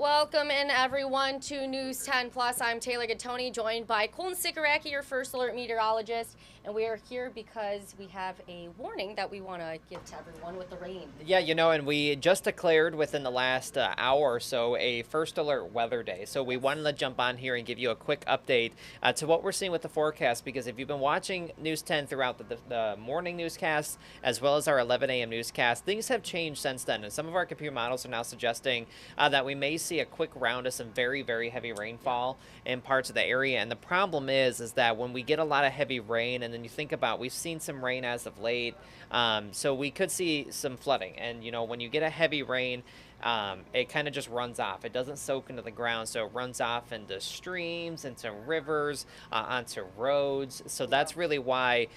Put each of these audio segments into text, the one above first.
Welcome in everyone to News 10 Plus. I'm Taylor Gattoni, joined by Colton Sikoraki, your first alert meteorologist, and we are here because we have a warning that we want to give to everyone with the rain. Yeah, and we just declared within the last hour or so a first alert weather day. So we wanted to jump on here and give you a quick update to what we're seeing with the forecast, because if you've been watching News 10 throughout the morning newscasts as well as our 11 a.m. newscast, things have changed since then. And some of our computer models are now suggesting that we may see a quick round of some very, very heavy rainfall in parts of the area. And the problem is that when we get a lot of heavy rain, and then you think about, we've seen some rain as of late, so we could see some flooding. And, when you get a heavy rain, it kind of just runs off. It doesn't soak into the ground, so it runs off into streams, into rivers, onto roads. So that's really why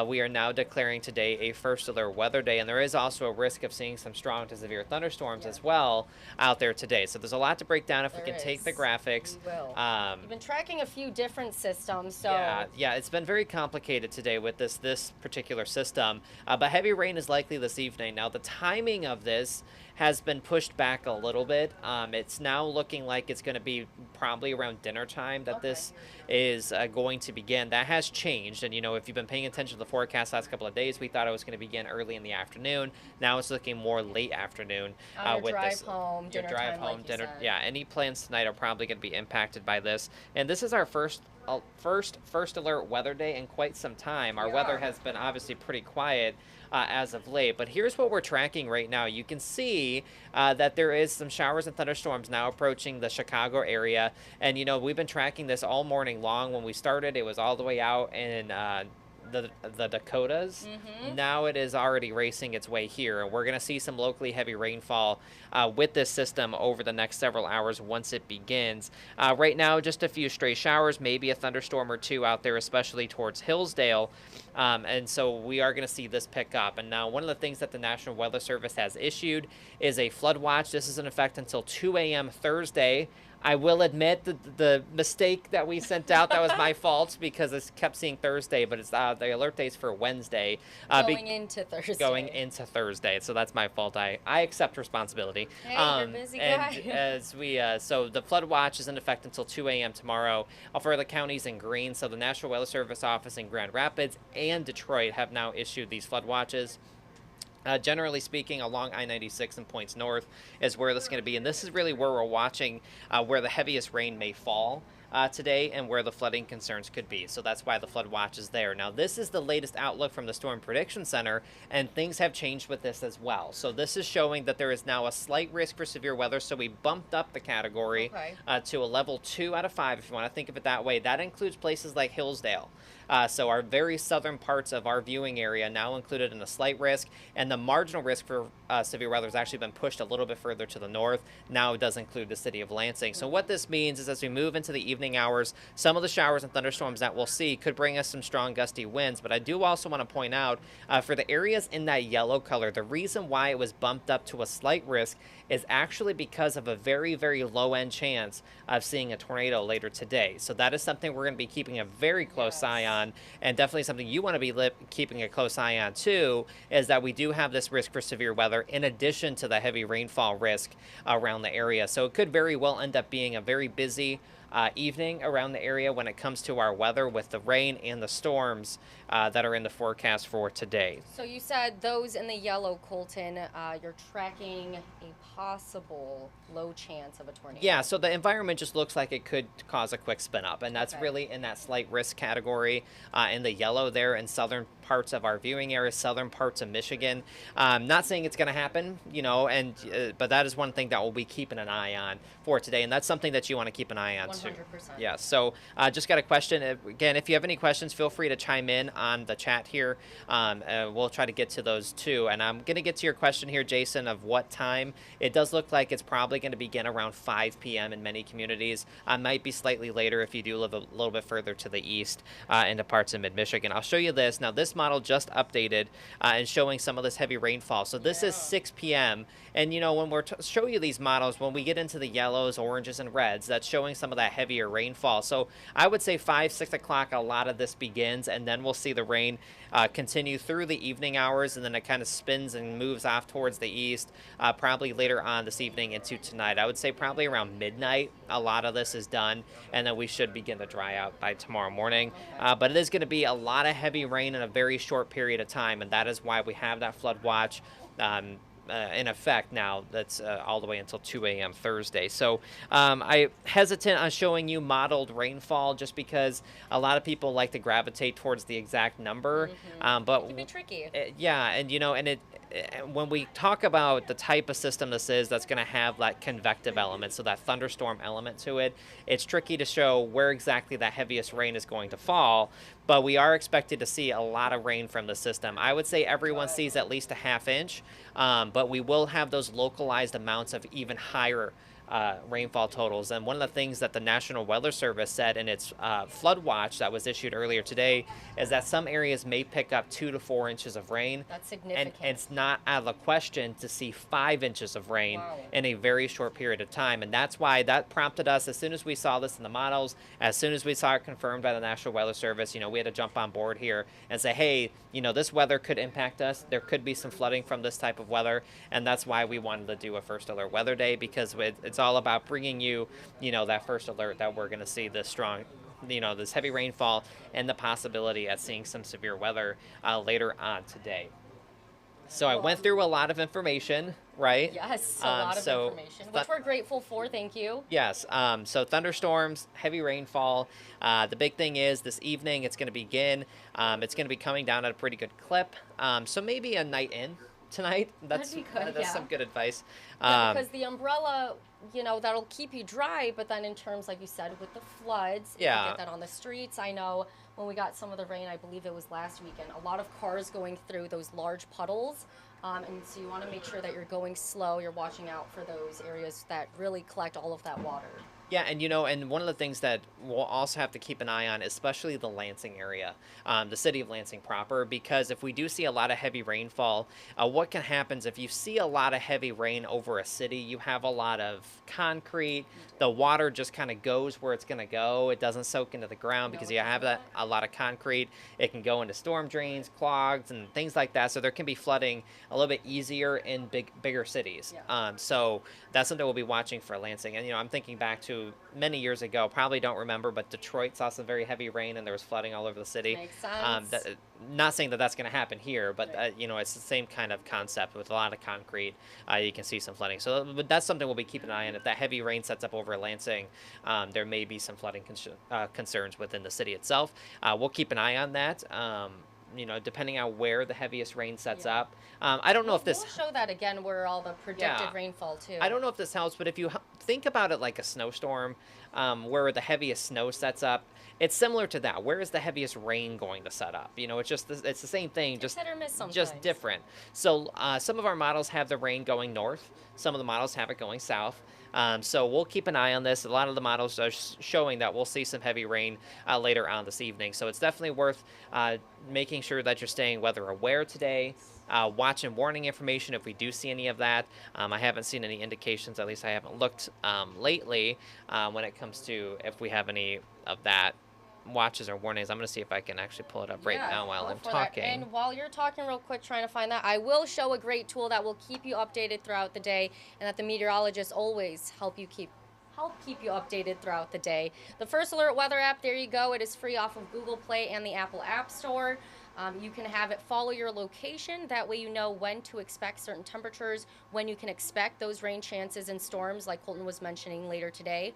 we are now declaring today a first alert weather day. And there is also a risk of seeing some strong to severe thunderstorms as well out there today. So there's a lot to break down if we can take the graphics. We will. You've been tracking a few different systems, so yeah, it's been very complicated today with this particular system. But heavy rain is likely this evening. Now, the timing of this has been pushed back a little bit. It's now looking like it's going to be probably around dinner time that this is going to begin. That has changed, and if you've been paying attention to the forecast last couple of days, we thought it was going to begin early in the afternoon. Now it's looking more late afternoon. On your with drive this, home, your dinner drive time, home, like you dinner. said. Yeah, any plans tonight are probably going to be impacted by this. And this is our first alert weather day in quite some time. Our weather has been obviously pretty quiet as of late, but here's what we're tracking right now. You can see that there is some showers and thunderstorms now approaching the Chicago area, and we've been tracking this all morning long. When we started, it was all the way out in the Dakotas. Now it is already racing its way here, and we're going to see some locally heavy rainfall with this system over the next several hours once it begins. Right now, just a few stray showers, maybe a thunderstorm or two out there, especially towards Hillsdale. And so we are going to see this pick up. And now one of the things that the National Weather Service has issued is a flood watch. This is in effect until 2 a.m. Thursday. I will admit the mistake that we sent out, that was my fault, because I kept seeing Thursday, but it's the alert days for Wednesday. Going into Thursday. Going into Thursday, so that's my fault. I accept responsibility. Hey, you're a busy guy. And as we, so the flood watch is in effect until 2 a.m. tomorrow for the counties in green. So the National Weather Service office in Grand Rapids and Detroit have now issued these flood watches. Generally speaking, along I-96 and points north is where this is going to be. And this is really where we're watching where the heaviest rain may fall today and where the flooding concerns could be. So that's why the flood watch is there. Now, this is the latest outlook from the Storm Prediction Center, and things have changed with this as well. So this is showing that there is now a slight risk for severe weather. So we bumped up the category to a level 2 out of 5, if you want to think of it that way. That includes places like Hillsdale. So our very southern parts of our viewing area now included in a slight risk, and the marginal risk for severe weather has actually been pushed a little bit further to the north. Now it does include the city of Lansing. So what this means is as we move into the evening hours, some of the showers and thunderstorms that we'll see could bring us some strong gusty winds. But I do also want to point out for the areas in that yellow color, the reason why it was bumped up to a slight risk is actually because of a very, very low end chance of seeing a tornado later today. So that is something we're going to be keeping a very close eye on, and definitely something you want to be keeping a close eye on too, is that we do have this risk for severe weather in addition to the heavy rainfall risk around the area. So it could very well end up being a very busy evening around the area when it comes to our weather, with the rain and the storms that are in the forecast for today. So you said those in the yellow, Colton, you're tracking a possible low chance of a tornado. Yeah, so the environment just looks like it could cause a quick spin up, and that's really in that slight risk category in the yellow there in southern parts of our viewing area, southern parts of Michigan. Not saying it's going to happen, but that is one thing that we'll be keeping an eye on for today, and that's something that you want to keep an eye on 100%. too. Yeah, so just got a question. Again, if you have any questions, feel free to chime in on the chat here. We'll try to get to those too. And I'm going to get to your question here, Jason, of what time. It does look like it's probably going to begin around 5 p.m. in many communities. Might be slightly later if you do live a little bit further to the east into parts of mid-Michigan. I'll show you this. Now, this model just updated and showing some of this heavy rainfall. So this is 6 p.m. And, when we're showing you these models, when we get into the yellows, oranges, and reds, that's showing some of that that heavier rainfall. So I would say 5, 6 o'clock, a lot of this begins, and then we'll see the rain continue through the evening hours, and then it kind of spins and moves off towards the east, probably later on this evening into tonight. I would say probably around midnight, a lot of this is done, and then we should begin to dry out by tomorrow morning. But it is going to be a lot of heavy rain in a very short period of time, and that is why we have that flood watch. In effect now, that's all the way until 2 a.m. Thursday. So I'm hesitant on showing you modeled rainfall just because a lot of people like to gravitate towards the exact number. But It can be tricky. yeah, and when we talk about the type of system this is, that's going to have that convective element, so that thunderstorm element to it, it's tricky to show where exactly that heaviest rain is going to fall, but we are expected to see a lot of rain from the system. I would say everyone sees at least a half inch, but we will have those localized amounts of even higher rainfall totals. And one of the things that the National Weather Service said in its flood watch that was issued earlier today is that some areas may pick up 2 to 4 inches of rain. That's significant. And it's not out of the question to see 5 inches of rain in a very short period of time. And that's why that prompted us, as soon as we saw this in the models, as soon as we saw it confirmed by the National Weather Service, we had to jump on board here and say, hey, this weather could impact us. There could be some flooding from this type of weather. And that's why we wanted to do a first alert weather day, because it's all about bringing you, that first alert that we're going to see this strong, this heavy rainfall and the possibility at seeing some severe weather later on today. So I went through a lot of information, right? Yes, a lot of information, which we're grateful for. Thank you. Yes. So thunderstorms, heavy rainfall. The big thing is this evening it's going to begin. It's going to be coming down at a pretty good clip. So maybe a night in tonight. That'd be good, that's some good advice. Because the umbrella, that'll keep you dry, but then in terms, like you said, with the floods, if you get that on the streets. I know when we got some of the rain, I believe it was last weekend, a lot of cars going through those large puddles. And so you want to make sure that you're going slow, you're watching out for those areas that really collect all of that water. Yeah, and and one of the things that we'll also have to keep an eye on, especially the Lansing area, the city of Lansing proper, because if we do see a lot of heavy rainfall, what can happen is if you see a lot of heavy rain over a city, you have a lot of concrete, the water just kind of goes where it's going to go. It doesn't soak into the ground because you have a lot of concrete. It can go into storm drains, clogs, and things like that. So there can be flooding a little bit easier in bigger cities. So that's something we'll be watching for Lansing. And, I'm thinking back to many years ago, probably don't remember, but Detroit saw some very heavy rain and there was flooding all over the city. Makes sense. Not saying that that's going to happen here, but it's the same kind of concept with a lot of concrete. You can see some flooding. So but that's something we'll be keeping an eye on. If that heavy rain sets up over Lansing, there may be some flooding concerns within the city itself. We'll keep an eye on that. Depending on where the heaviest rain sets up. I don't know if this... We'll show that again where all the projected rainfall, too. I don't know if this helps, but if you think about it like a snowstorm, where the heaviest snow sets up, it's similar to that. Where is the heaviest rain going to set up? It's the same thing, just hit or miss sometimes. Just different. So some of our models have the rain going north. Some of the models have it going south. So we'll keep an eye on this. A lot of the models are showing that we'll see some heavy rain later on this evening. So it's definitely worth making sure that you're staying weather aware today. Watching warning information if we do see any of that. I haven't seen any indications, at least I haven't looked lately, when it comes to if we have any of that watches or warnings. I'm going to see if I can actually pull it up right now while I'm talking. And while you're talking real quick trying to find that, I will show a great tool that will keep you updated throughout the day, and that the meteorologists always help keep you updated throughout the day. The First Alert Weather app, there you go. It is free off of Google Play and the Apple App Store. You can have it follow your location. That way you know when to expect certain temperatures, when you can expect those rain chances and storms like Colton was mentioning later today.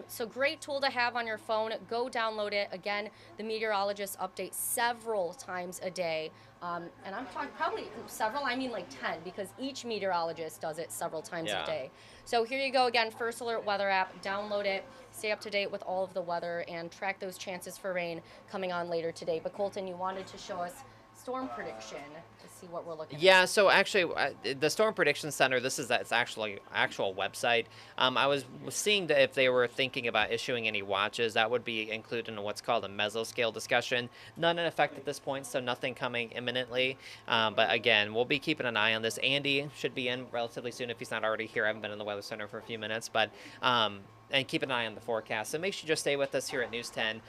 So great tool to have on your phone. Go download it. Again, the meteorologists update several times a day. And I'm talking probably several, I mean like 10, because each meteorologist does it several times a day. So here you go again, First Alert Weather app. Download it. Stay up to date with all of the weather and track those chances for rain coming on later today. But Colton, you wanted to show us storm prediction to see what we're looking at. Yeah, so actually, the Storm Prediction Center, this is its actual website. I was seeing that if they were thinking about issuing any watches, that would be included in what's called a mesoscale discussion. None in effect at this point, so nothing coming imminently. But again, we'll be keeping an eye on this. Andy should be in relatively soon if he's not already here. I haven't been in the Weather Center for a few minutes, but and keep an eye on the forecast. So make sure you just stay with us here at News 10.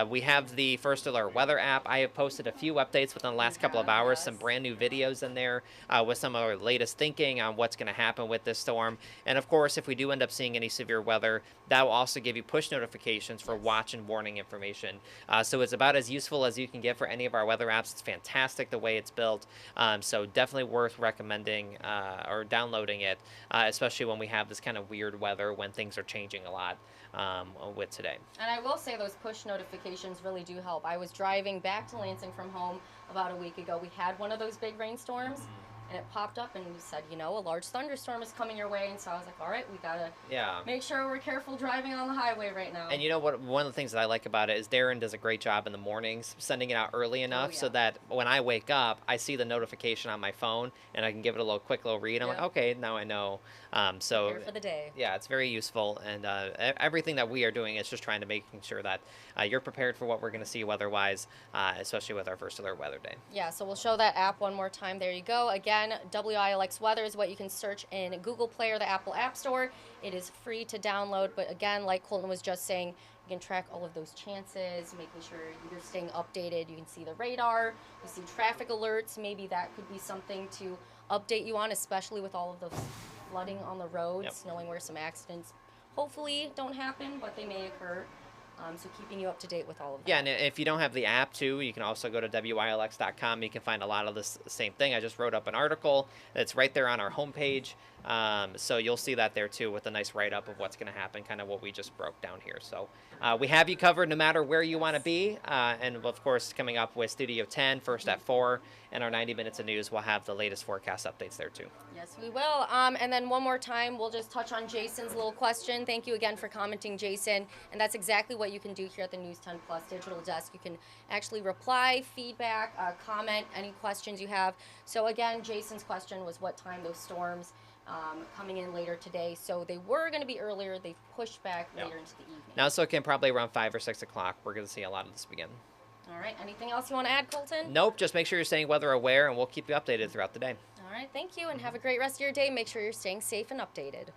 We have the First Alert weather app. I have posted a few updates within the last couple of hours, some brand new videos in there with some of our latest thinking on what's going to happen with this storm. And of course, if we do end up seeing any severe weather, that will also give you push notifications for watch and warning information. So it's about as useful as you can get for any of our weather apps. It's fantastic the way it's built. So definitely worth recommending or downloading it, especially when we have this kind of weird weather when things are changing a lot with today. And I will say those push notifications really do help. I was driving back to Lansing from home about a week ago. We had one of those big rainstorms, and it popped up and said, you know, a large thunderstorm is coming your way. And so I was like, all right, we got to make sure we're careful driving on the highway right now. And you know what? One of the things that I like about it is Darren does a great job in the mornings sending it out early enough so that when I wake up, I see the notification on my phone and I can give it a quick little read. I'm like, okay, now I know. So here for the day. Yeah, it's very useful. And everything that we are doing is just trying to making sure that you're prepared for what we're going to see weather-wise, especially with our First Alert Weather Day. Yeah, so we'll show that app one more time. There you go. Again, WILX Weather is what you can search in Google Play or the Apple App Store. It is free to download, but again, like Colton was just saying, you can track all of those chances, making sure you're staying updated. You can see the radar, you see traffic alerts. Maybe that could be something to update you on, especially with all of the flooding on the roads, knowing where some accidents hopefully don't happen, but they may occur. So keeping you up to date with all of that. Yeah, and if you don't have the app too, you can also go to WILX.com. You can find a lot of this same thing. I just wrote up an article that's right there on our homepage. So you'll see that there too with a nice write-up of what's going to happen, kind of what we just broke down here. So we have you covered no matter where you want to be. And of course, coming up with Studio 10, first at 4, and our 90 Minutes of News, we'll have the latest forecast updates there too. Yes, we will. And then one more time, we'll just touch on Jason's little question. Thank you again for commenting, Jason. And that's exactly what you can do here at the News 10 Plus digital desk. You can actually reply, feedback, comment, any questions you have. So again, Jason's question was what time those storms coming in later today. So they were going to be earlier. They've pushed back later into the evening. Now it's looking probably around 5 or 6 o'clock. We're going to see a lot of this begin. All right. Anything else you want to add, Colton? Nope. Just make sure you're staying weather aware, and we'll keep you updated throughout the day. All right. Thank you, and have a great rest of your day. Make sure you're staying safe and updated.